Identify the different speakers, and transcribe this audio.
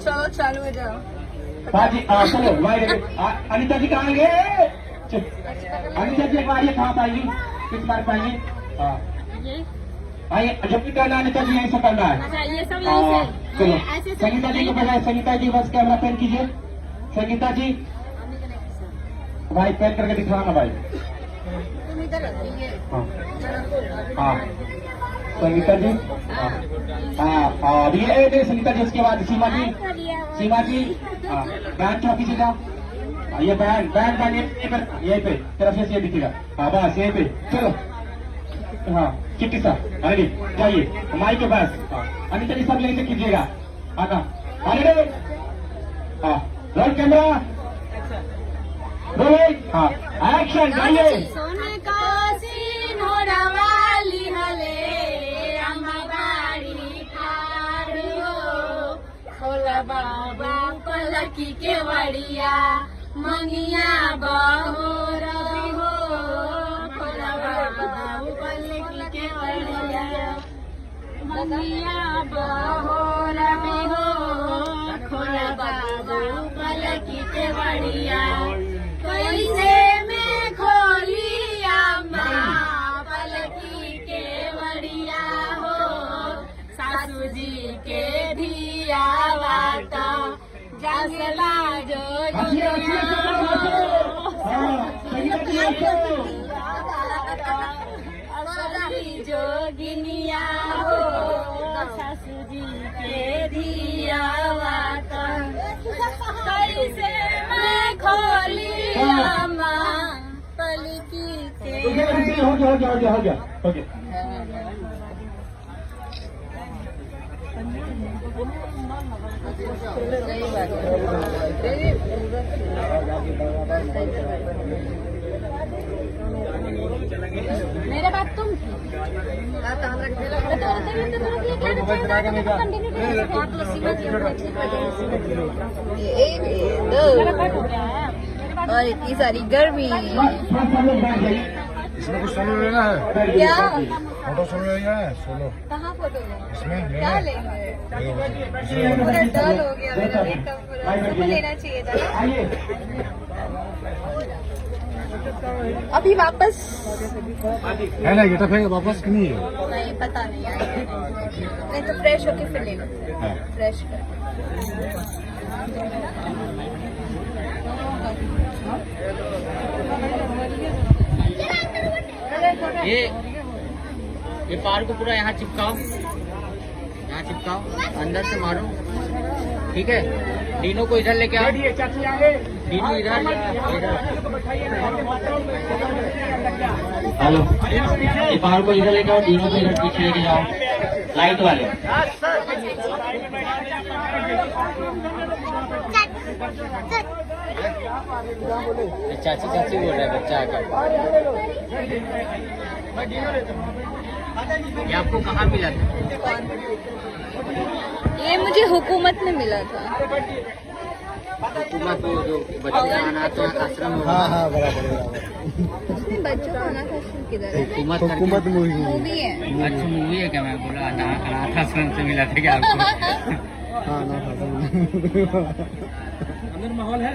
Speaker 1: चलो चालू हो जाओ।
Speaker 2: बाजी चलो भाई अनिता जी कहाँ गए? अनिता जी एक बार ये कहाँ पाएंगी? किस बार पाएंगी? हाँ आइए जब भी करना अनिता जी यहीं से करना है।
Speaker 1: ये सब
Speaker 2: चलो संगीता जी को बजाय संगीता जी बस कैमरा पेन कीजिए। संगीता जी भाई पेन करके दिखवाना भाई। हाँ हाँ संगीता जी हाँ और ये संगीता जी उसके बाद सीमा जी हाँ बैंड चौकी जी का ये बैंड बैंड बैंड ये पे तरफ से ये दिखेगा। हाँ बस ये पे चलो। हाँ चिट्टी साहब अरे जाइए माइक के पास। अनिता जी सब यहीं से कीजिएगा। आना अरे हाँ रोल कैमरा रोलिंग हाँ एक्शन जाइए।
Speaker 1: सोने का सिनोरा वाली हले अम्बाड़ी खाड़ो खोला बाबा पलकी के वड़िया मनिया बहोर हो खोला बाबा पलकी के वड़िया मनिया बहोर में हो खोला बाबा पलकी के वड़िया कैसे मैं खोली अम्मा पलकी के वड़िया हो सासू जी के धिया वाता जसला जो जोगिनिया हो सासू जी के धिया वाता कैसे मैं खोली अम्मा पलकी के
Speaker 2: हो गया
Speaker 1: मेरे बात तुम और इतनी सारी गर्मी।
Speaker 3: इसमें कुछ सोलो लेना है
Speaker 1: क्या
Speaker 3: फोटो सोलो लेना है सोलो
Speaker 1: कहाँ फोटो
Speaker 3: इसमें
Speaker 1: क्या लेंगे? पूरा डल हो गया मेरा एकदम पूरा सबको लेना चाहिए था ना। अभी वापस
Speaker 3: है ना गेटअप है वापस कि नहीं है?
Speaker 1: नहीं पता नहीं आएगा नहीं तो फ्रेश होके फिर ले लो फ्रेश कर।
Speaker 4: ये पार को पूरा यहाँ चिपकाओ अंदर से मारो ठीक है। डीनो को इधर लेके आओ डीनो इधर हेलो ये पार को इधर लेके आओ डीनो को इधर पीछे लेके जाओ लाइट वाले। चाची बोल रहा है बच्चा आकर। ये आपको कहाँ मिला था?
Speaker 1: ये मुझे हुकूमत में मिला था।
Speaker 4: हुकूमत जो बच्चे का अनाथ आश्रम में।
Speaker 3: हाँ बराबर
Speaker 1: बच्चों का अनाथ आश्रम किधर है?
Speaker 3: हुकूमत
Speaker 1: मूवी है।
Speaker 4: अच्छा मूवी है क्या? मैं बोला अनाथ आश्रम से मिला था क्या आपको?
Speaker 3: हाँ ना
Speaker 4: अंदर माहौल है।